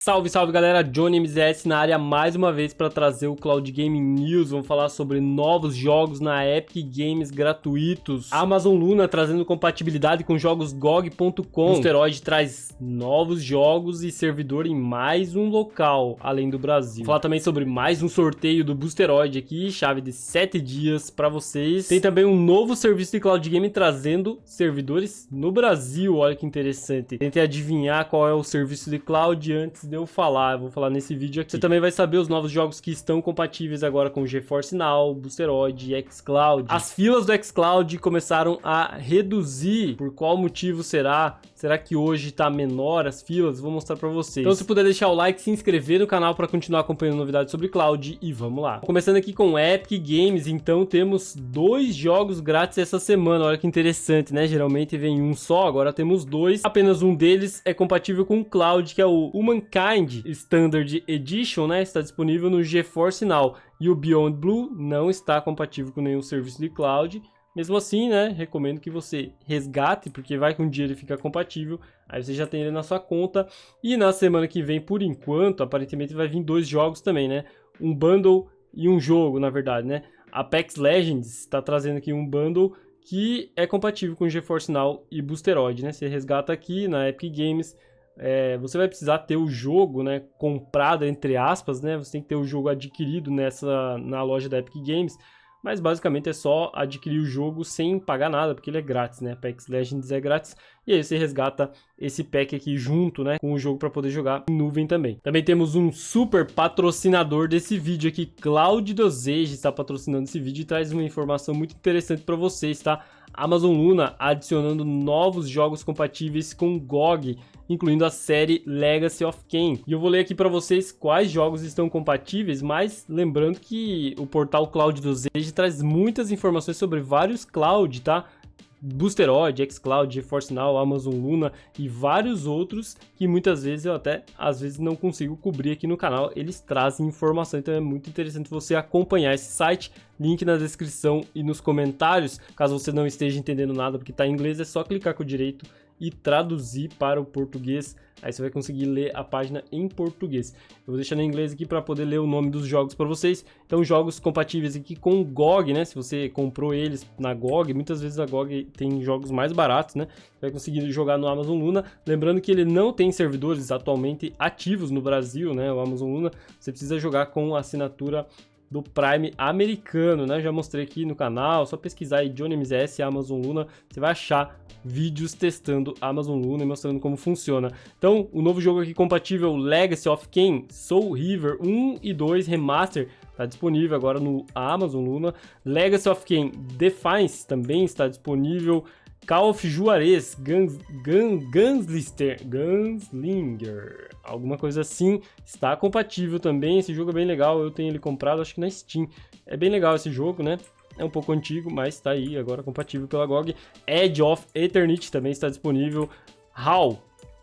Salve, salve galera, Johnny MZS na área mais uma vez para trazer o Cloud Gaming News. Vamos falar sobre novos jogos na Epic Games gratuitos. Amazon Luna trazendo compatibilidade com jogos GOG.com. Boosteroid traz novos jogos e servidor em mais um local, além do Brasil. Vou falar também sobre mais um sorteio do Boosteroid aqui, chave de 7 dias para vocês. Tem também um novo serviço de Cloud Gaming trazendo servidores no Brasil, olha que interessante. Tentei adivinhar qual é o serviço de Cloud antes de eu falar, vou falar nesse vídeo aqui. Você também vai saber os novos jogos que estão compatíveis agora com o GeForce Now, Boosteroid e xCloud. As filas do xCloud começaram a reduzir. Por qual motivo será? Será que hoje tá menor as filas? Vou mostrar pra vocês. Então se puder deixar o like, se inscrever no canal para continuar acompanhando novidades sobre Cloud e vamos lá. Começando aqui com Epic Games, então temos 2 jogos grátis essa semana, olha que interessante, né? Geralmente vem um só, agora temos 2. Apenas um deles é compatível com o Cloud, que é o Humankind Standard Edition, né? Está disponível no GeForce Now. E o Beyond Blue não está compatível com nenhum serviço de Cloud. Mesmo assim, né, recomendo que você resgate, porque vai que um dia ele fica compatível, aí você já tem ele na sua conta. E na semana que vem, por enquanto, aparentemente vai vir 2 jogos também, né? Um bundle e um jogo, na verdade, né? Apex Legends está trazendo aqui um bundle que é compatível com GeForce Now e Boosteroid, né? Você resgata aqui na Epic Games. Você vai precisar ter o jogo, né, comprado, entre aspas, né? Você tem que ter o jogo adquirido na loja da Epic Games. Mas basicamente é só adquirir o jogo sem pagar nada, porque ele é grátis, né? Apex Legends é grátis. E aí você resgata esse pack aqui junto, né, com o jogo para poder jogar em nuvem também. Também temos um super patrocinador desse vídeo aqui, Cloud Dosage, está patrocinando esse vídeo e traz uma informação muito interessante para vocês, tá? Amazon Luna adicionando novos jogos compatíveis com GOG, incluindo a série Legacy of Kain. E eu vou ler aqui para vocês quais jogos estão compatíveis, mas lembrando que o portal Cloud Dosage traz muitas informações sobre vários cloud, tá? Boosteroid, xCloud, GeForce Now, Amazon Luna e vários outros que muitas vezes eu até, às vezes, não consigo cobrir aqui no canal. Eles trazem informação, então é muito interessante você acompanhar esse site. Link na descrição e nos comentários. Caso você não esteja entendendo nada porque está em inglês, é só clicar com o direito e traduzir para o português. Aí você vai conseguir ler a página em português. Eu vou deixar em inglês aqui para poder ler o nome dos jogos para vocês. Então, jogos compatíveis aqui com o GOG, né? Se você comprou eles na GOG, muitas vezes a GOG tem jogos mais baratos, né? Você vai conseguir jogar no Amazon Luna. Lembrando que ele não tem servidores atualmente ativos no Brasil, né? O Amazon Luna, você precisa jogar com a assinatura do Prime americano, né? Já mostrei aqui no canal, só pesquisar aí Johnny MZS Amazon Luna, você vai achar vídeos testando Amazon Luna e mostrando como funciona. Então, o novo jogo aqui compatível, Legacy of Kain, Soul River 1 e 2 Remaster, está disponível agora no Amazon Luna. Legacy of Kain Defiance também está disponível. Call of Juarez, Gunslinger, alguma coisa assim, está compatível também. Esse jogo é bem legal, eu tenho ele comprado, acho que na Steam. É bem legal esse jogo, né? É um pouco antigo, mas está aí agora compatível pela GOG. Edge of Eternity também está disponível. HAL,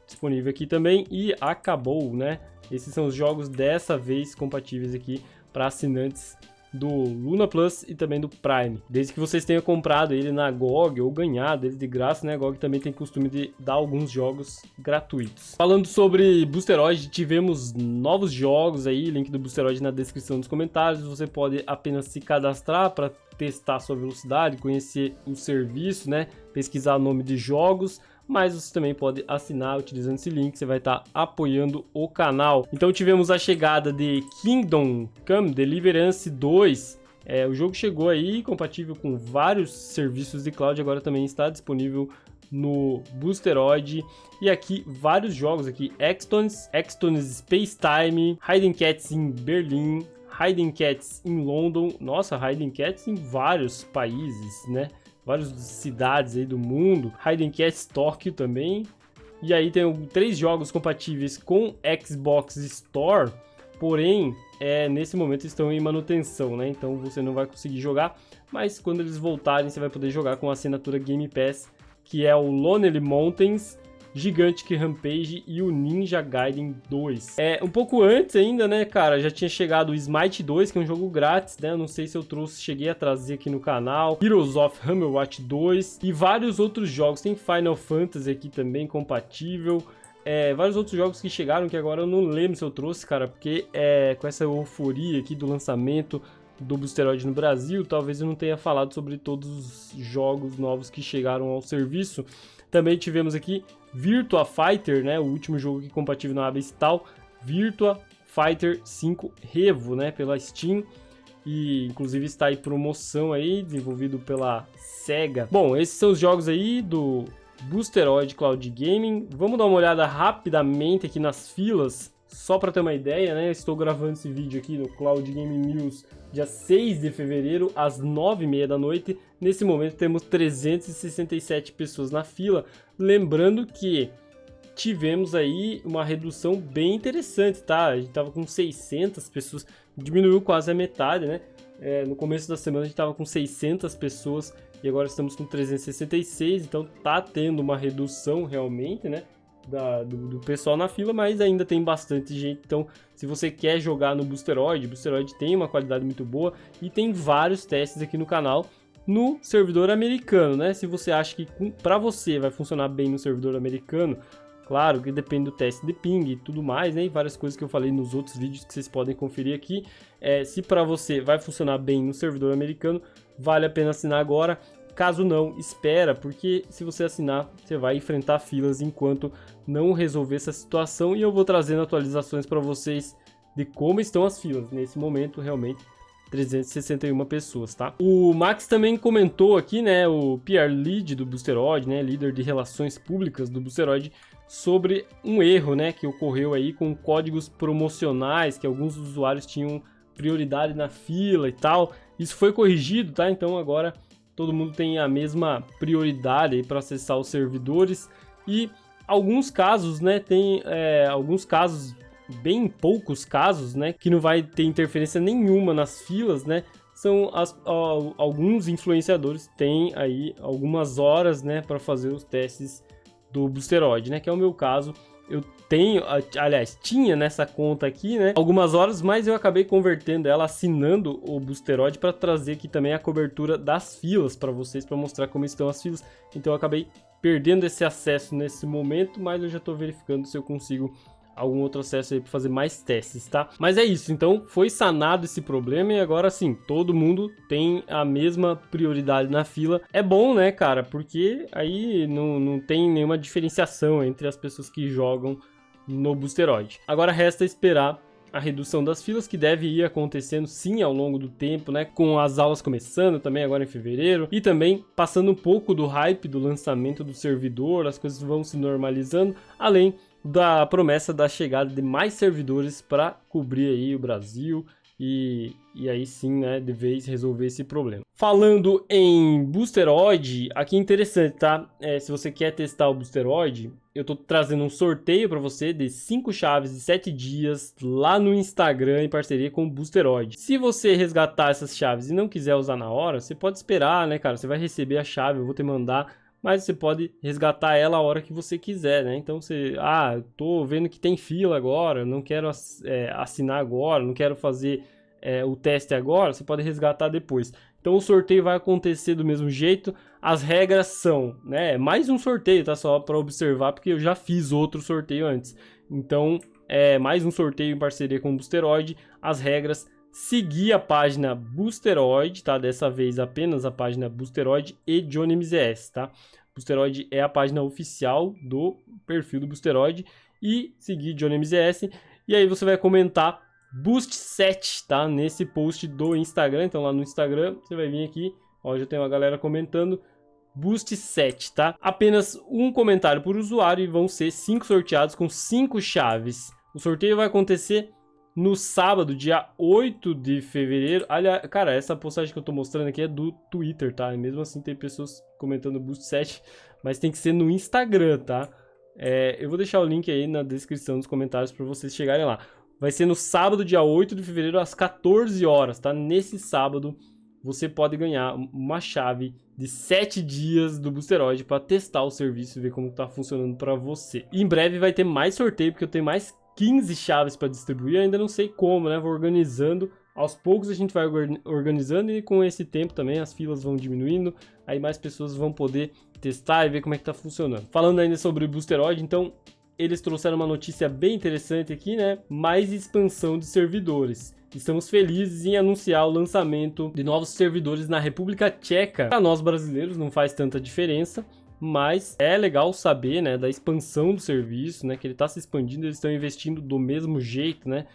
disponível aqui também. E acabou, né? Esses são os jogos dessa vez compatíveis aqui para assinantes do Luna Plus e também do Prime. Desde que vocês tenham comprado ele na GOG ou ganhado ele de graça, né? A GOG também tem costume de dar alguns jogos gratuitos. Falando sobre Boosteroid, tivemos novos jogos aí, link do Boosteroid na descrição dos comentários. Você pode apenas se cadastrar para testar sua velocidade, conhecer o serviço, né? Pesquisar o nome de jogos. Mas você também pode assinar utilizando esse link, você vai estar apoiando o canal. Então tivemos a chegada de Kingdom Come Deliverance 2. O jogo chegou aí, compatível com vários serviços de cloud, agora também está disponível no Boosteroid. E aqui vários jogos aqui, Extons Space Time, Hidden Cats em Berlim, Hidden Cats em London. Nossa, Hidden Cats em vários países, né? Várias cidades aí do mundo. Hidden Cats Tóquio também. E aí tem 3 jogos compatíveis com Xbox Store. Porém, nesse momento estão em manutenção, né? Então você não vai conseguir jogar. Mas quando eles voltarem, você vai poder jogar com a assinatura Game Pass, que é o Lonely Mountains, Gigantic Rampage e o Ninja Gaiden 2. Um pouco antes ainda, né, cara, já tinha chegado o Smite 2, que é um jogo grátis, né, eu não sei se eu cheguei a trazer aqui no canal, Heroes of Hammerwatch 2 e vários outros jogos, tem Final Fantasy aqui também compatível, vários outros jogos que chegaram, que agora eu não lembro se eu trouxe, cara, porque com essa euforia aqui do lançamento do Boosteroid no Brasil, talvez eu não tenha falado sobre todos os jogos novos que chegaram ao serviço. Também tivemos aqui Virtua Fighter, né, o último jogo aqui compatível na aba Install, Virtua Fighter 5 Revo, né, pela Steam. E inclusive está em promoção aí, desenvolvido pela Sega. Bom, esses são os jogos aí do Boosteroid Cloud Gaming. Vamos dar uma olhada rapidamente aqui nas filas, só para ter uma ideia, né? Eu estou gravando esse vídeo aqui no Cloud Gaming News dia 6 de fevereiro, às 9h30 da noite. Nesse momento temos 367 pessoas na fila. Lembrando que tivemos aí uma redução bem interessante, tá? A gente tava com 600 pessoas, diminuiu quase a metade, né? No começo da semana a gente tava com 600 pessoas e agora estamos com 366, então tá tendo uma redução realmente, né? Do pessoal na fila, mas ainda tem bastante gente. Então, se você quer jogar no Boosteroid, o Boosteroid tem uma qualidade muito boa e tem vários testes aqui no canal no servidor americano, né? Se você acha que para você vai funcionar bem no servidor americano, claro que depende do teste de ping e tudo mais, né? E várias coisas que eu falei nos outros vídeos que vocês podem conferir aqui. Se para você vai funcionar bem no servidor americano, vale a pena assinar agora. Caso não, espera, porque se você assinar, você vai enfrentar filas enquanto não resolver essa situação. E eu vou trazendo atualizações para vocês de como estão as filas. Nesse momento, realmente, 361 pessoas, tá? O Max também comentou aqui, né, o PR Lead do Boosteroid, né, líder de relações públicas do Boosteroid, sobre um erro, né, que ocorreu aí com códigos promocionais, que alguns usuários tinham prioridade na fila e tal. Isso foi corrigido, tá? Então agora todo mundo tem a mesma prioridade para acessar os servidores. E alguns casos, né, tem alguns casos, bem poucos casos, né, que não vai ter interferência nenhuma nas filas, né, são alguns influenciadores têm aí algumas horas, né, para fazer os testes do Boosteroid, né, que é o meu caso. Eu tenho, aliás, tinha nessa conta aqui, né, algumas horas, mas eu acabei convertendo ela, assinando o Boosteroid para trazer aqui também a cobertura das filas para vocês, para mostrar como estão as filas. Então eu acabei perdendo esse acesso nesse momento, mas eu já estou verificando se eu consigo algum outro acesso aí para fazer mais testes, tá? Mas é isso, então foi sanado esse problema e agora sim, todo mundo tem a mesma prioridade na fila. É bom, né, cara? Porque aí não tem nenhuma diferenciação entre as pessoas que jogam no Boosteroid. Agora resta esperar a redução das filas, que deve ir acontecendo sim ao longo do tempo, né? Com as aulas começando também agora em fevereiro e também passando um pouco do hype do lançamento do servidor, as coisas vão se normalizando, além da promessa da chegada de mais servidores para cobrir aí o Brasil e aí sim, né, de vez resolver esse problema. Falando em Boosteroid, aqui é interessante, tá? Se você quer testar o Boosteroid, eu tô trazendo um sorteio para você de 5 chaves de 7 dias lá no Instagram em parceria com o Boosteroid. Se você resgatar essas chaves e não quiser usar na hora, você pode esperar, né, cara? Você vai receber a chave, eu vou te mandar, mas você pode resgatar ela a hora que você quiser, né? Então você, eu tô vendo que tem fila agora, não quero assinar agora, não quero fazer o teste agora, você pode resgatar depois. Então o sorteio vai acontecer do mesmo jeito. As regras são, né? Mais um sorteio, tá? Só para observar, porque eu já fiz outro sorteio antes. Então mais um sorteio em parceria com o Boosteroid. As regras: seguir a página Boosteroid, tá? Dessa vez apenas a página Boosteroid e JohnnyMZS, tá? Boosteroid é a página oficial do perfil do Boosteroid e seguir JohnnyMZS. E aí você vai comentar Boost7, tá? Nesse post do Instagram. Então lá no Instagram você vai vir aqui, ó, já tem uma galera comentando Boost7, tá? Apenas um comentário por usuário e vão ser 5 sorteados com 5 chaves. O sorteio vai acontecer no sábado, dia 8 de fevereiro. Aliás, cara, essa postagem que eu tô mostrando aqui é do Twitter, tá? E mesmo assim tem pessoas comentando Boost7, mas tem que ser no Instagram, tá? Eu vou deixar o link aí na descrição dos comentários para vocês chegarem lá. Vai ser no sábado, dia 8 de fevereiro, às 14 horas, tá? Nesse sábado, você pode ganhar uma chave de 7 dias do Boosteroid para testar o serviço e ver como tá funcionando para você. E em breve vai ter mais sorteio, porque eu tenho mais 15 chaves para distribuir, ainda não sei como, né? Vou organizando, aos poucos a gente vai organizando e com esse tempo também as filas vão diminuindo, aí mais pessoas vão poder testar e ver como é que tá funcionando. Falando ainda sobre o Boosteroid, então eles trouxeram uma notícia bem interessante aqui, né? Mais expansão de servidores. Estamos felizes em anunciar o lançamento de novos servidores na República Tcheca. Para nós brasileiros não faz tanta diferença, mas é legal saber, né, da expansão do serviço, né, que ele está se expandindo, eles estão investindo do mesmo jeito, né,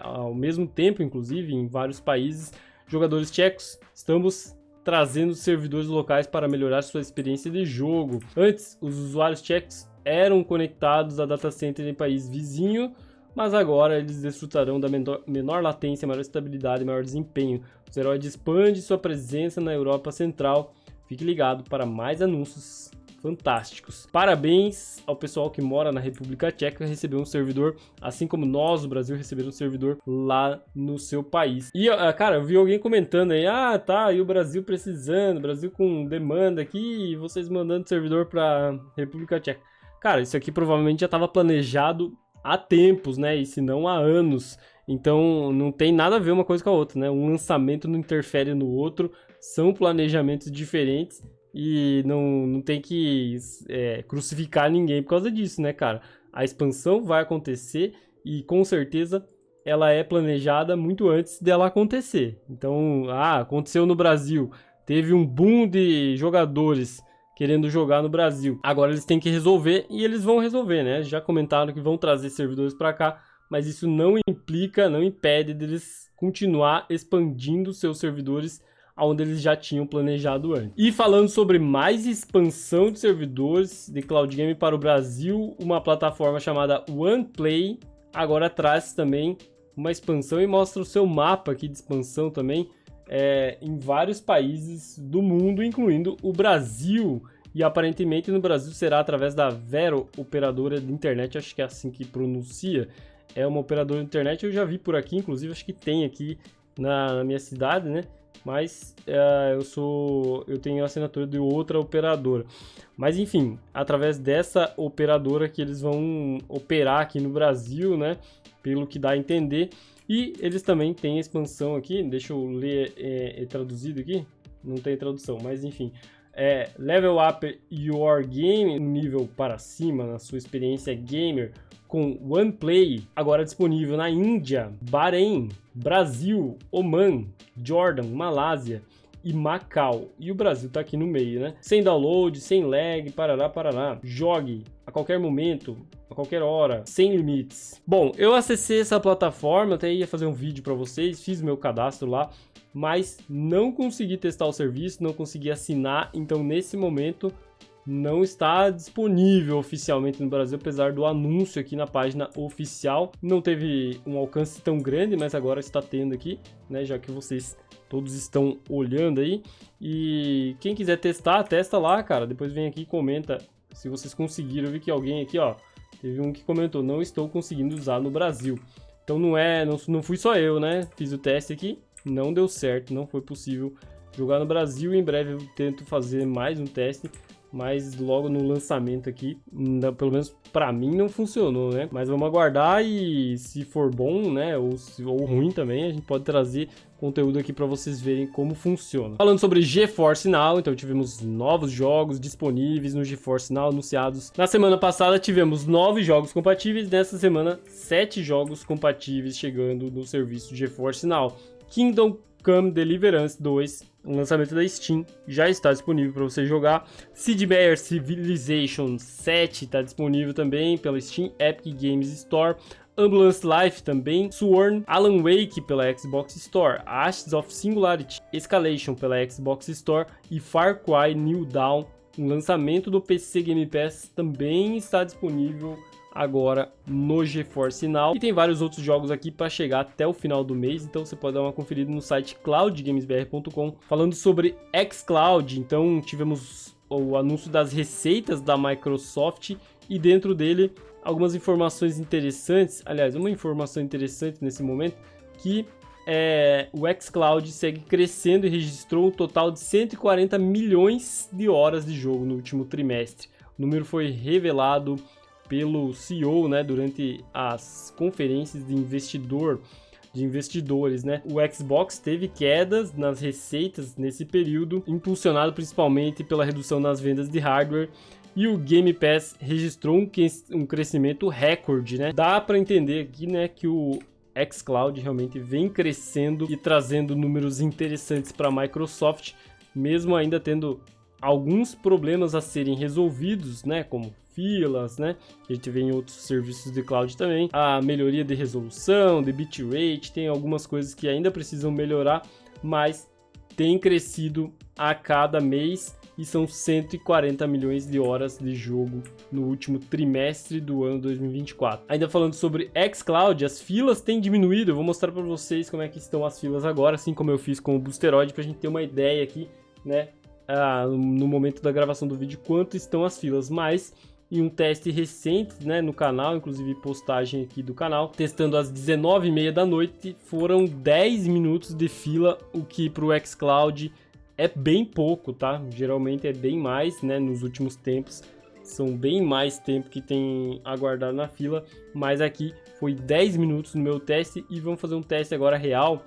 ao mesmo tempo, inclusive, em vários países. Jogadores tchecos, estamos trazendo servidores locais para melhorar sua experiência de jogo. Antes, os usuários tchecos eram conectados a data center em país vizinho, mas agora eles desfrutarão da menor latência, maior estabilidade e maior desempenho. O Zeroid expande sua presença na Europa Central. Fique ligado para mais anúncios fantásticos. Parabéns ao pessoal que mora na República Tcheca, recebeu um servidor, assim como nós, o Brasil, recebemos um servidor lá no seu país. E, cara, eu vi alguém comentando aí, tá, e o Brasil precisando, o Brasil com demanda aqui, e vocês mandando servidor para República Tcheca. Cara, isso aqui provavelmente já estava planejado há tempos, né, e se não há anos. Então não tem nada a ver uma coisa com a outra, né? Um lançamento não interfere no outro, são planejamentos diferentes e não tem que crucificar ninguém por causa disso, né, cara? A expansão vai acontecer e com certeza ela é planejada muito antes dela acontecer. Então, aconteceu no Brasil, teve um boom de jogadores querendo jogar no Brasil. Agora eles têm que resolver e eles vão resolver, né? Já comentaram que vão trazer servidores para cá, mas isso não implica, não impede deles continuar expandindo seus servidores onde eles já tinham planejado antes. E falando sobre mais expansão de servidores de Cloud Game para o Brasil, uma plataforma chamada OnePlay agora traz também uma expansão e mostra o seu mapa aqui de expansão também, em vários países do mundo, incluindo o Brasil. E aparentemente no Brasil será através da Vero, operadora de internet, acho que é assim que pronuncia. É uma operadora de internet, eu já vi por aqui, inclusive acho que tem aqui na minha cidade, né? Mas eu tenho a assinatura de outra operadora. Mas enfim, através dessa operadora que eles vão operar aqui no Brasil, né? Pelo que dá a entender. E eles também têm expansão aqui, deixa eu ler traduzido aqui, não tem tradução, mas enfim. Level up your game, um nível para cima na sua experiência gamer com OnePlay, agora disponível na Índia, Bahrein, Brasil, Oman, Jordan, Malásia e Macau. E o Brasil tá aqui no meio, né? Sem download, sem lag, parará. Jogue a qualquer momento, a qualquer hora, sem limites. Bom, eu acessei essa plataforma, até ia fazer um vídeo para vocês, fiz meu cadastro lá, mas não consegui testar o serviço, não consegui assinar, então nesse momento não está disponível oficialmente no Brasil, apesar do anúncio aqui na página oficial. Não teve um alcance tão grande, mas agora está tendo aqui, né, já que vocês todos estão olhando aí. E quem quiser testar, testa lá, cara. Depois vem aqui e comenta se vocês conseguiram. Eu vi que alguém aqui, ó, teve um que comentou, não estou conseguindo usar no Brasil. Então não fui só eu, né? Fiz o teste aqui, não deu certo, não foi possível jogar no Brasil. Em breve eu tento fazer mais um teste, mas logo no lançamento aqui, pelo menos pra mim, não funcionou, né? Mas vamos aguardar e se for bom, né, ou ruim também, a gente pode trazer conteúdo aqui pra vocês verem como funciona. Falando sobre GeForce Now, então tivemos novos jogos disponíveis no GeForce Now anunciados. Na semana passada tivemos 9 jogos compatíveis, nessa semana 7 jogos compatíveis chegando no serviço GeForce Now. Kingdom Come Deliverance 2, um lançamento da Steam, já está disponível para você jogar. Sid Meier's Civilization 7 está disponível também pela Steam Epic Games Store. Ambulance Life também, Sworn, Alan Wake pela Xbox Store, Ashes of Singularity, Escalation pela Xbox Store e Far Cry New Dawn, um lançamento do PC Game Pass, também está disponível agora no GeForce Now. E tem vários outros jogos aqui para chegar até o final do mês, então você pode dar uma conferida no site cloudgamesbr.com. Falando sobre xCloud, então tivemos o anúncio das receitas da Microsoft e dentro dele algumas informações interessantes. Aliás, uma informação interessante nesse momento, que o xCloud segue crescendo e registrou um total de 140 milhões de horas de jogo no último trimestre. O número foi revelado pelo CEO, né, durante as conferências de investidores, né? O Xbox teve quedas nas receitas nesse período, impulsionado principalmente pela redução nas vendas de hardware e o Game Pass registrou um crescimento recorde, né? Dá para entender aqui, né, que o xCloud realmente vem crescendo e trazendo números interessantes para a Microsoft, mesmo ainda tendo alguns problemas a serem resolvidos, né, como filas, né, que a gente vê em outros serviços de cloud também, a melhoria de resolução, de bitrate, tem algumas coisas que ainda precisam melhorar, mas tem crescido a cada mês e são 140 milhões de horas de jogo no último trimestre do ano 2024. Ainda falando sobre xCloud, as filas têm diminuído, eu vou mostrar para vocês como é que estão as filas agora, assim como eu fiz com o Boosteroid, para a gente ter uma ideia aqui, né, no momento da gravação do vídeo, quanto estão as filas, mas em um teste recente, né, no canal, inclusive postagem aqui do canal, testando às 19h30 da noite, foram 10 minutos de fila, o que para o xCloud é bem pouco, tá? Geralmente é bem mais, né, nos últimos tempos, são bem mais tempo que tem aguardado na fila, mas aqui foi 10 minutos no meu teste e vamos fazer um teste agora real,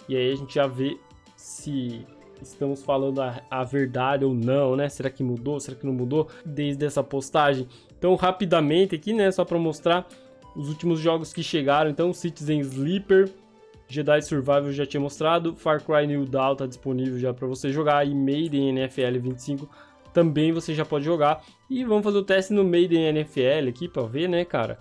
e aí a gente já vê se estamos falando a verdade ou não, né? Será que mudou? Será que não mudou desde essa postagem? Então, rapidamente aqui, né? Só para mostrar os últimos jogos que chegaram. Então, Citizen Sleeper, Jedi Survival eu já tinha mostrado, Far Cry New Dawn tá disponível já para você jogar, e Maiden NFL 25 também você já pode jogar. E vamos fazer o teste no Maiden NFL aqui para ver, né, cara?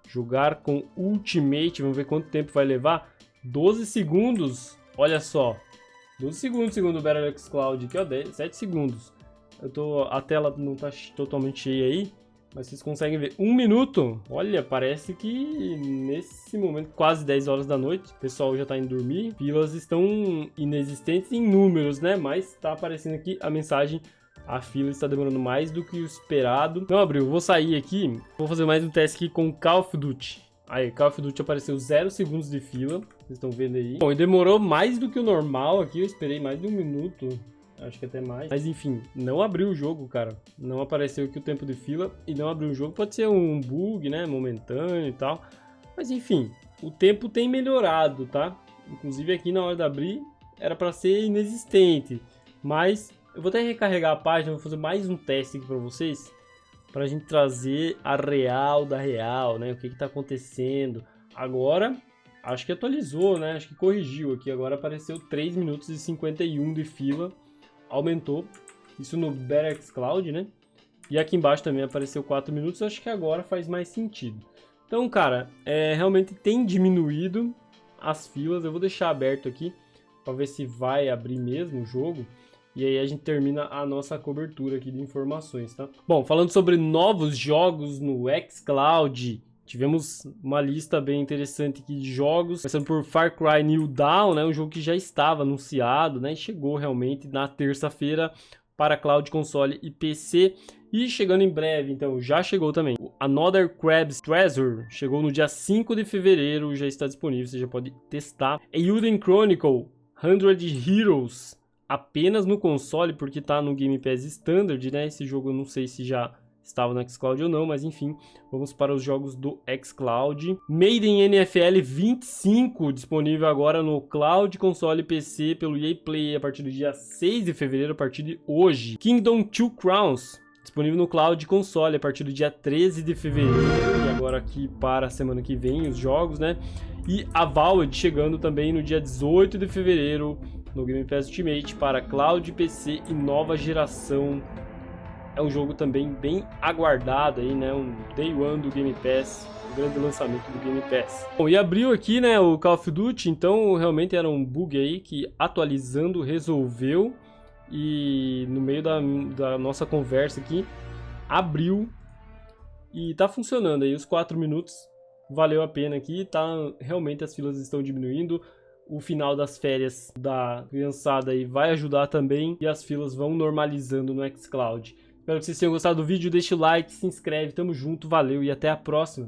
Jogar com Ultimate, vamos ver quanto tempo vai levar. 12 segundos, olha só. 12 segundos, segundo o Battle xCloud aqui, ó, 7 segundos. A tela não tá totalmente cheia aí, mas vocês conseguem ver. 1 minuto, olha, parece que nesse momento, quase 10 horas da noite, o pessoal já tá indo dormir. Filas estão inexistentes em números, né, mas tá aparecendo aqui a mensagem: a fila está demorando mais do que o esperado. Não abriu, vou sair aqui, vou fazer mais um teste aqui com Call of Duty. Aí, Call of Duty apareceu 0 segundos de fila, vocês estão vendo aí. Bom, e demorou mais do que o normal aqui, eu esperei mais de 1 minuto, acho que até mais. Mas enfim, não abriu o jogo, cara. Não apareceu aqui o tempo de fila e não abriu o jogo. Pode ser um bug, né, momentâneo e tal. Mas enfim, o tempo tem melhorado, tá? Inclusive aqui na hora de abrir era para ser inexistente. Mas eu vou até recarregar a página, vou fazer mais um teste aqui para vocês, para a gente trazer a real da real, né? O que está acontecendo. Agora, acho que atualizou, né? Acho que corrigiu aqui. Agora apareceu 3 minutos e 51 de fila. Aumentou. Isso no Battle xCloud, né? E aqui embaixo também apareceu 4 minutos. Acho que agora faz mais sentido. Então, cara, realmente tem diminuído as filas. Eu vou deixar aberto aqui para ver se vai abrir mesmo o jogo. E aí a gente termina a nossa cobertura aqui de informações, tá? Bom, falando sobre novos jogos no xCloud, tivemos uma lista bem interessante aqui de jogos, começando por Far Cry New Dawn, né? Um jogo que já estava anunciado, né? E chegou realmente na terça-feira para cloud, console e PC. E chegando em breve, então, já chegou também. O Another Crab's Treasure chegou no dia 5 de fevereiro, já está disponível, você já pode testar. Eiyuden Chronicle 100 Heroes, apenas no console, porque tá no Game Pass Standard, né? Esse jogo eu não sei se já estava no xCloud ou não, mas enfim, vamos para os jogos do xCloud. Maiden NFL 25, disponível agora no Cloud, console e PC pelo EA Play a partir do dia 6 de fevereiro, a partir de hoje. Kingdom 2 Crowns, disponível no Cloud console a partir do dia 13 de fevereiro. E agora aqui para a semana que vem os jogos, né? E Avowed chegando também no dia 18 de fevereiro no Game Pass Ultimate para Cloud, PC e nova geração. É um jogo também bem aguardado aí, né? Um Day One do Game Pass, um grande lançamento do Game Pass. Bom, e abriu aqui, né, o Call of Duty, então realmente era um bug aí que atualizando resolveu. E no meio da nossa conversa aqui, abriu e tá funcionando aí os 4 minutos. Valeu a pena aqui, tá? Realmente as filas estão diminuindo. O final das férias da criançada aí vai ajudar também. E as filas vão normalizando no xCloud. Espero que vocês tenham gostado do vídeo. Deixa o like, se inscreve. Tamo junto, valeu e até a próxima.